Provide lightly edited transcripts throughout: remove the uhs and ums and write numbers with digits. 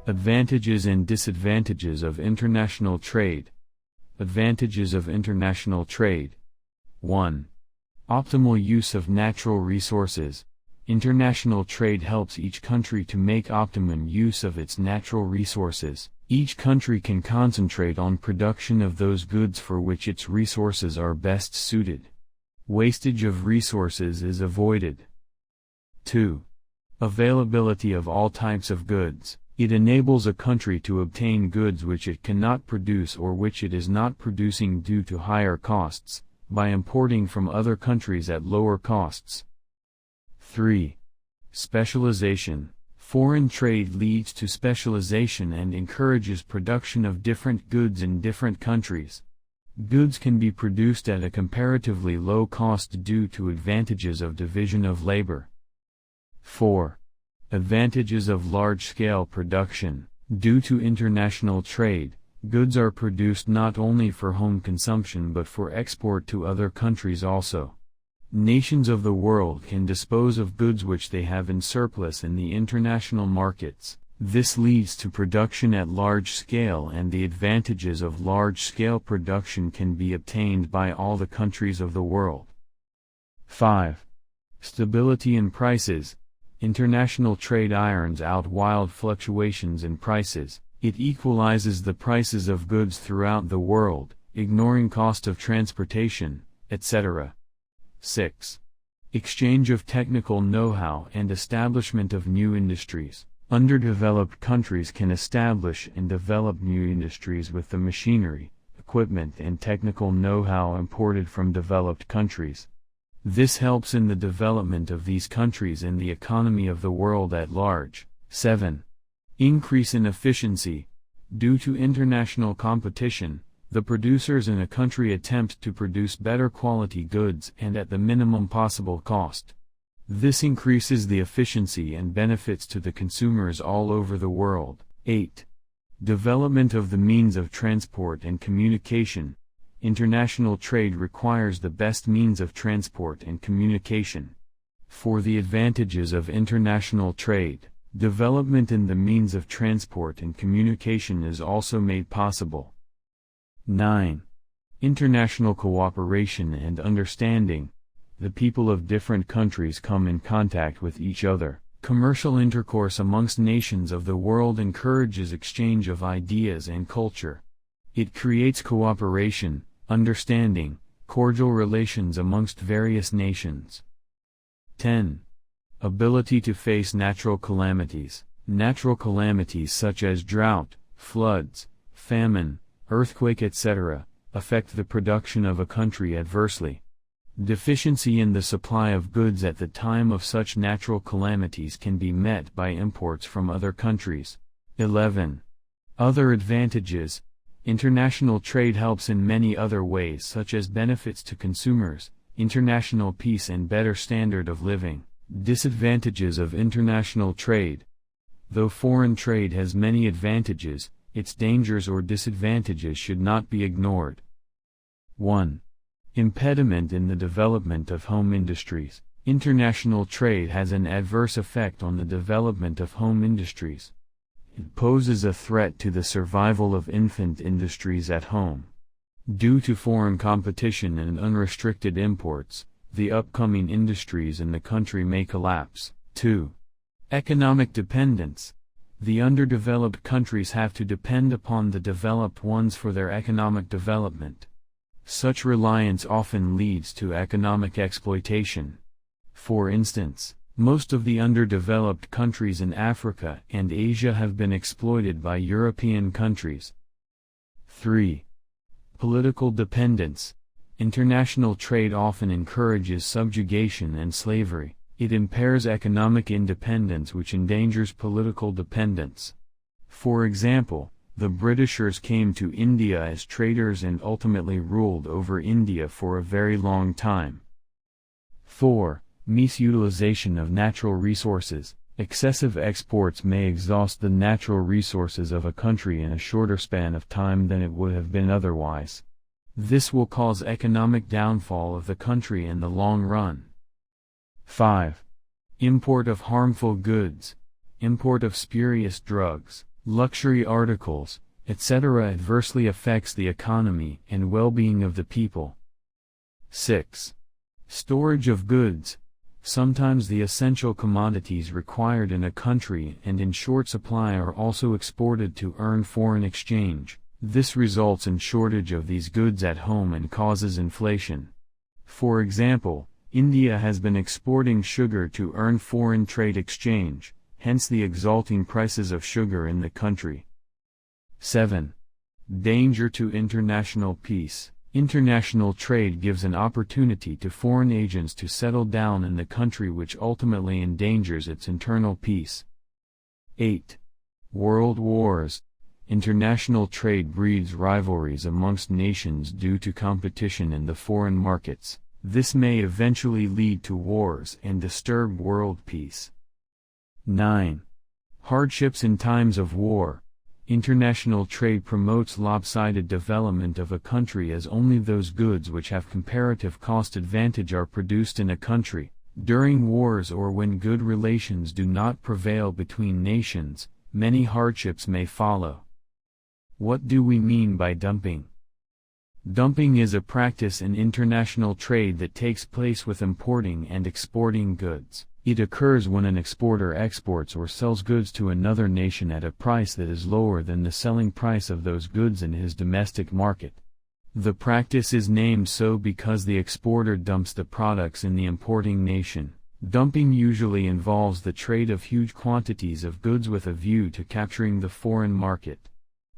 Advantages and disadvantages of international trade. Advantages of international trade. 1. Optimal use of natural resources. International trade helps each country to make optimum use of its natural resources. Each country can concentrate on production of those goods for which its resources are best suited. Wastage of resources is avoided. 2. Availability of all types of goods. It enables a country to obtain goods which it cannot produce or which it is not producing due to higher costs, by importing from other countries at lower costs. 3. Specialization. Foreign trade leads to specialization and encourages production of different goods in different countries. Goods can be produced at a comparatively low cost due to advantages of division of labor. 4. Advantages of large-scale production. Due to international trade, goods are produced not only for home consumption but for export to other countries also. Nations of the world can dispose of goods which they have in surplus in the international markets. This leads to production at large scale, and the advantages of large-scale production can be obtained by all the countries of the world. 5. Stability in prices. International trade irons out wild fluctuations in prices. It equalizes the prices of goods throughout the world, ignoring cost of transportation, etc. 6. Exchange of technical know-how and establishment of new industries. Underdeveloped countries can establish and develop new industries with the machinery, equipment and technical know-how imported from developed countries. This helps in the development of these countries and the economy of the world at large. 7. Increase in efficiency. Due to international competition, the producers in a country attempt to produce better quality goods and at the minimum possible cost. This increases the efficiency and benefits to the consumers all over the world. 8. Development of the means of transport and communication. International trade requires the best means of transport and communication. For the advantages of international trade, development in the means of transport and communication is also made possible. 9. International cooperation and understanding. The people of different countries come in contact with each other. Commercial intercourse amongst nations of the world encourages exchange of ideas and culture. It creates cooperation, understanding, cordial relations amongst various nations. 10. Ability to face natural calamities. Natural calamities such as drought, floods, famine, earthquake etc., affect the production of a country adversely. Deficiency in the supply of goods at the time of such natural calamities can be met by imports from other countries. 11. Other advantages. International trade helps in many other ways, such as benefits to consumers, international peace and better standard of living. Disadvantages of international trade. Though foreign trade has many advantages, its dangers or disadvantages should not be ignored. 1. Impediment in the development of home industries. International trade has an adverse effect on the development of home industries. It poses a threat to the survival of infant industries at home. Due to foreign competition and unrestricted imports, the upcoming industries in the country may collapse. 2. Economic dependence. The underdeveloped countries have to depend upon the developed ones for their economic development. Such reliance often leads to economic exploitation. For instance, most of the underdeveloped countries in Africa and Asia have been exploited by European countries. 3. Political dependence. International trade often encourages subjugation and slavery. It impairs economic independence, which endangers political dependence. For example, the Britishers came to India as traders and ultimately ruled over India for a very long time. 4. Misutilization of natural resources. Excessive exports may exhaust the natural resources of a country in a shorter span of time than it would have been otherwise. This will cause economic downfall of the country in the long run. 5. Import of harmful goods. Import of spurious drugs, luxury articles, etc. adversely affects the economy and well-being of the people. 6. Storage of goods. Sometimes the essential commodities required in a country and in short supply are also exported to earn foreign exchange. This results in shortage of these goods at home and causes inflation. For example, India has been exporting sugar to earn foreign trade exchange, hence the exalting prices of sugar in the country. 7. Danger to international peace. International trade gives an opportunity to foreign agents to settle down in the country, which ultimately endangers its internal peace. 8. World wars. International trade breeds rivalries amongst nations due to competition in the foreign markets. This may eventually lead to wars and disturb world peace. 9. Hardships in times of war. International trade promotes lopsided development of a country, as only those goods which have comparative cost advantage are produced in a country. During wars or when good relations do not prevail between nations, many hardships may follow. What do we mean by dumping? Dumping is a practice in international trade that takes place with importing and exporting goods. It occurs when an exporter exports or sells goods to another nation at a price that is lower than the selling price of those goods in his domestic market. The practice is named so because the exporter dumps the products in the importing nation. Dumping usually involves the trade of huge quantities of goods with a view to capturing the foreign market.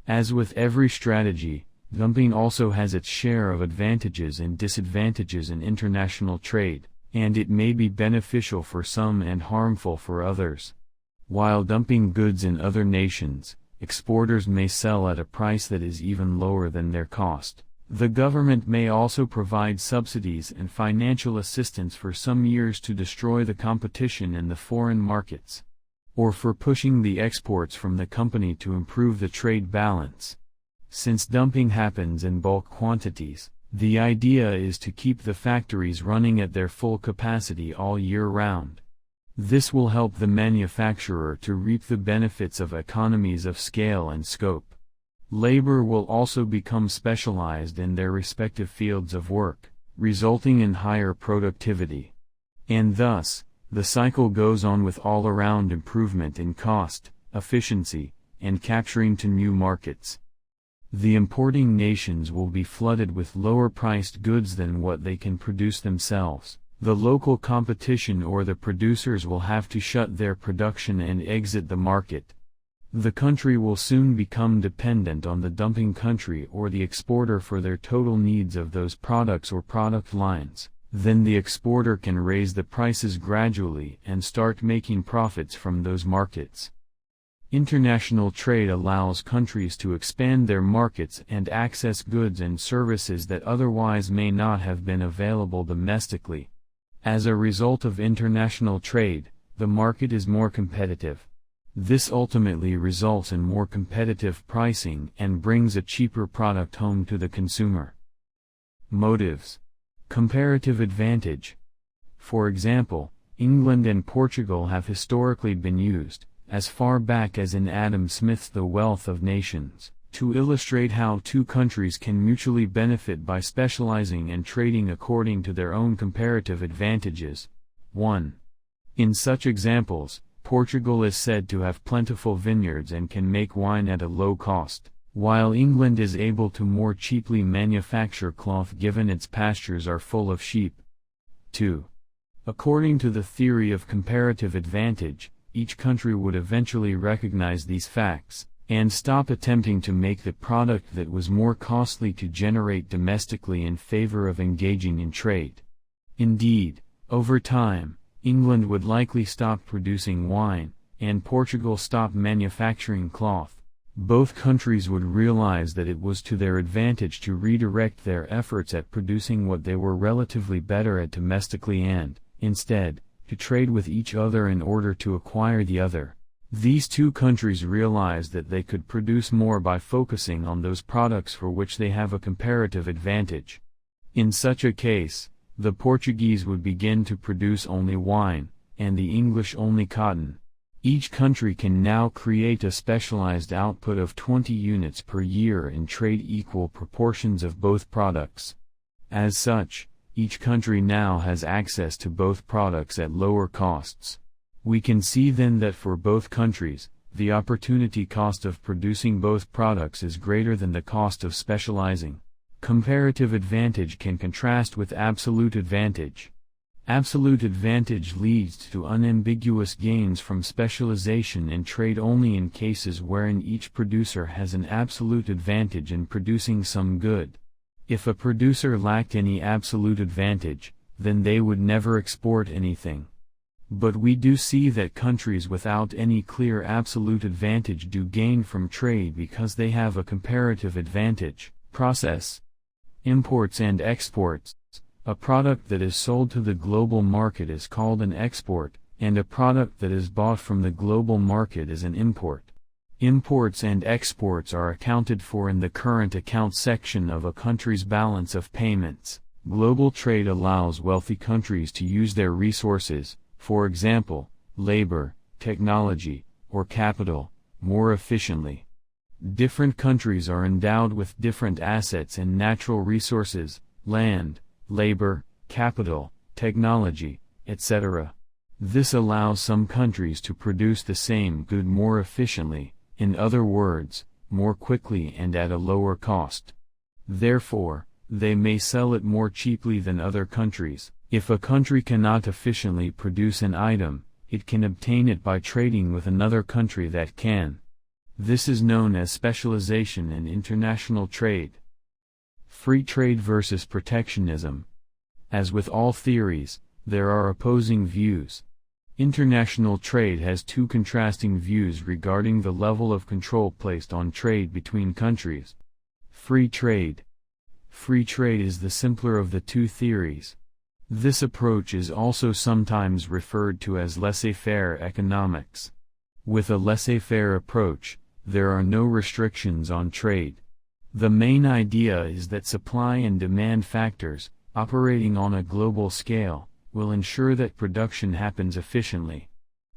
As with every strategy, dumping also has its share of advantages and disadvantages in international trade, and it may be beneficial for some and harmful for others. While dumping goods in other nations, exporters may sell at a price that is even lower than their cost. The government may also provide subsidies and financial assistance for some years to destroy the competition in the foreign markets, or for pushing the exports from the company to improve the trade balance. Since dumping happens in bulk quantities, the idea is to keep the factories running at their full capacity all year round. This will help the manufacturer to reap the benefits of economies of scale and scope. Labor will also become specialized in their respective fields of work, resulting in higher productivity. And thus, the cycle goes on with all-around improvement in cost, efficiency, and capturing to new markets. The importing nations will be flooded with lower-priced goods than what they can produce themselves. The local competition or the producers will have to shut their production and exit the market. The country will soon become dependent on the dumping country or the exporter for their total needs of those products or product lines. Then the exporter can raise the prices gradually and start making profits from those markets. International trade allows countries to expand their markets and access goods and services that otherwise may not have been available domestically. As a result of international trade, the market is more competitive. This ultimately results in more competitive pricing and brings a cheaper product home to the consumer. Motives. Comparative advantage. For example, England and Portugal have historically been used, as far back as in Adam Smith's The Wealth of Nations, to illustrate how two countries can mutually benefit by specializing and trading according to their own comparative advantages. 1. In such examples, Portugal is said to have plentiful vineyards and can make wine at a low cost, while England is able to more cheaply manufacture cloth given its pastures are full of sheep. 2. According to the theory of comparative advantage, each country would eventually recognize these facts, and stop attempting to make the product that was more costly to generate domestically in favor of engaging in trade. Indeed, over time, England would likely stop producing wine, and Portugal stop manufacturing cloth. Both countries would realize that it was to their advantage to redirect their efforts at producing what they were relatively better at domestically and, instead, to trade with each other in order to acquire the other. These two countries realized that they could produce more by focusing on those products for which they have a comparative advantage. In such a case, the Portuguese would begin to produce only wine, and the English only cotton. Each country can now create a specialized output of 20 units per year and trade equal proportions of both products. As such, each country now has access to both products at lower costs. We can see then that for both countries, the opportunity cost of producing both products is greater than the cost of specializing. Comparative advantage can contrast with absolute advantage. Absolute advantage leads to unambiguous gains from specialization in trade only in cases wherein each producer has an absolute advantage in producing some good. If a producer lacked any absolute advantage, then they would never export anything. But we do see that countries without any clear absolute advantage do gain from trade because they have a comparative advantage. Process. Imports and exports. A product that is sold to the global market is called an export, and a product that is bought from the global market is an import. Imports and exports are accounted for in the current account section of a country's balance of payments. Global trade allows wealthy countries to use their resources, for example, labor, technology, or capital, more efficiently. Different countries are endowed with different assets and natural resources, land, labor, capital, technology, etc. This allows some countries to produce the same good more efficiently, in other words, more quickly and at a lower cost. Therefore, they may sell it more cheaply than other countries. If a country cannot efficiently produce an item, it can obtain it by trading with another country that can. This is known as specialization in international trade. Free trade versus protectionism. As with all theories, there are opposing views. International trade has two contrasting views regarding the level of control placed on trade between countries. Free trade. Free trade is the simpler of the two theories. This approach is also sometimes referred to as laissez-faire economics. With a laissez-faire approach, there are no restrictions on trade. The main idea is that supply and demand factors, operating on a global scale, will ensure that production happens efficiently.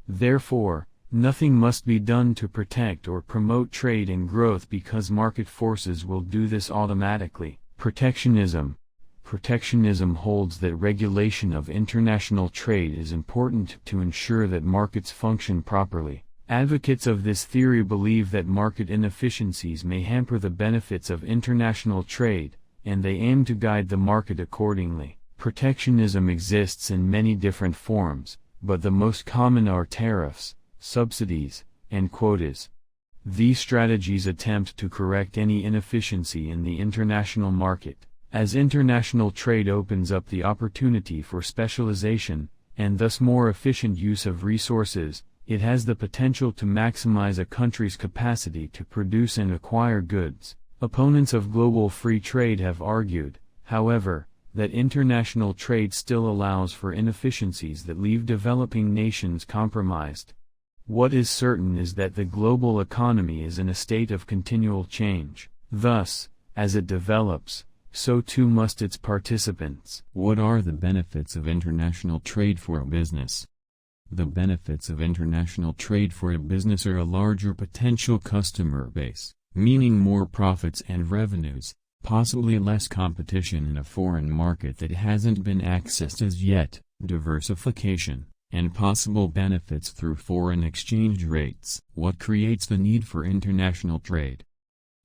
Therefore, nothing must be done to protect or promote trade and growth because market forces will do this automatically. Protectionism. Protectionism holds that regulation of international trade is important to ensure that markets function properly. Advocates of this theory believe that market inefficiencies may hamper the benefits of international trade, and they aim to guide the market accordingly. Protectionism exists in many different forms, but the most common are tariffs, subsidies, and quotas. These strategies attempt to correct any inefficiency in the international market. As international trade opens up the opportunity for specialization, and thus more efficient use of resources, it has the potential to maximize a country's capacity to produce and acquire goods. Opponents of global free trade have argued, however, that international trade still allows for inefficiencies that leave developing nations compromised. What is certain is that the global economy is in a state of continual change. Thus, as it develops, so too must its participants. What are the benefits of international trade for a business? The benefits of international trade for a business are a larger potential customer base, meaning more profits and revenues, possibly less competition in a foreign market that hasn't been accessed as yet, diversification, and possible benefits through foreign exchange rates. What creates the need for international trade?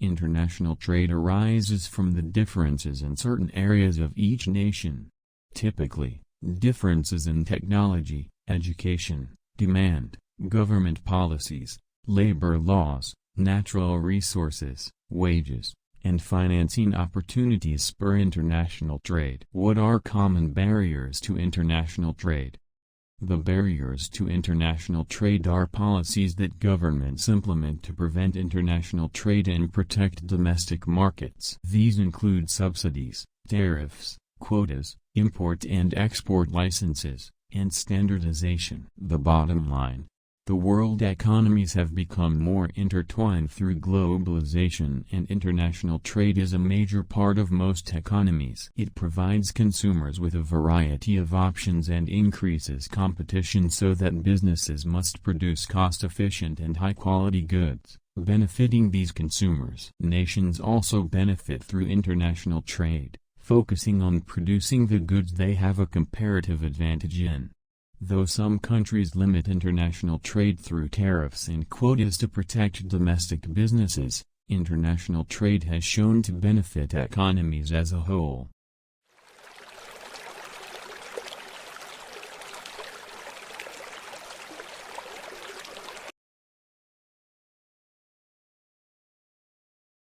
International trade arises from the differences in certain areas of each nation. Typically, differences in technology, education, demand, government policies, labor laws, natural resources, wages, and financing opportunities spur international trade. What are common barriers to international trade? The barriers to international trade are policies that governments implement to prevent international trade and protect domestic markets. These include subsidies, tariffs, quotas, import and export licenses, and standardization. The bottom line: The world economies have become more intertwined through globalization, and international trade is a major part of most economies. It provides consumers with a variety of options and increases competition so that businesses must produce cost-efficient and high-quality goods, benefiting these consumers. Nations also benefit through international trade, focusing on producing the goods they have a comparative advantage in. Though some countries limit international trade through tariffs and quotas to protect domestic businesses, international trade has shown to benefit economies as a whole.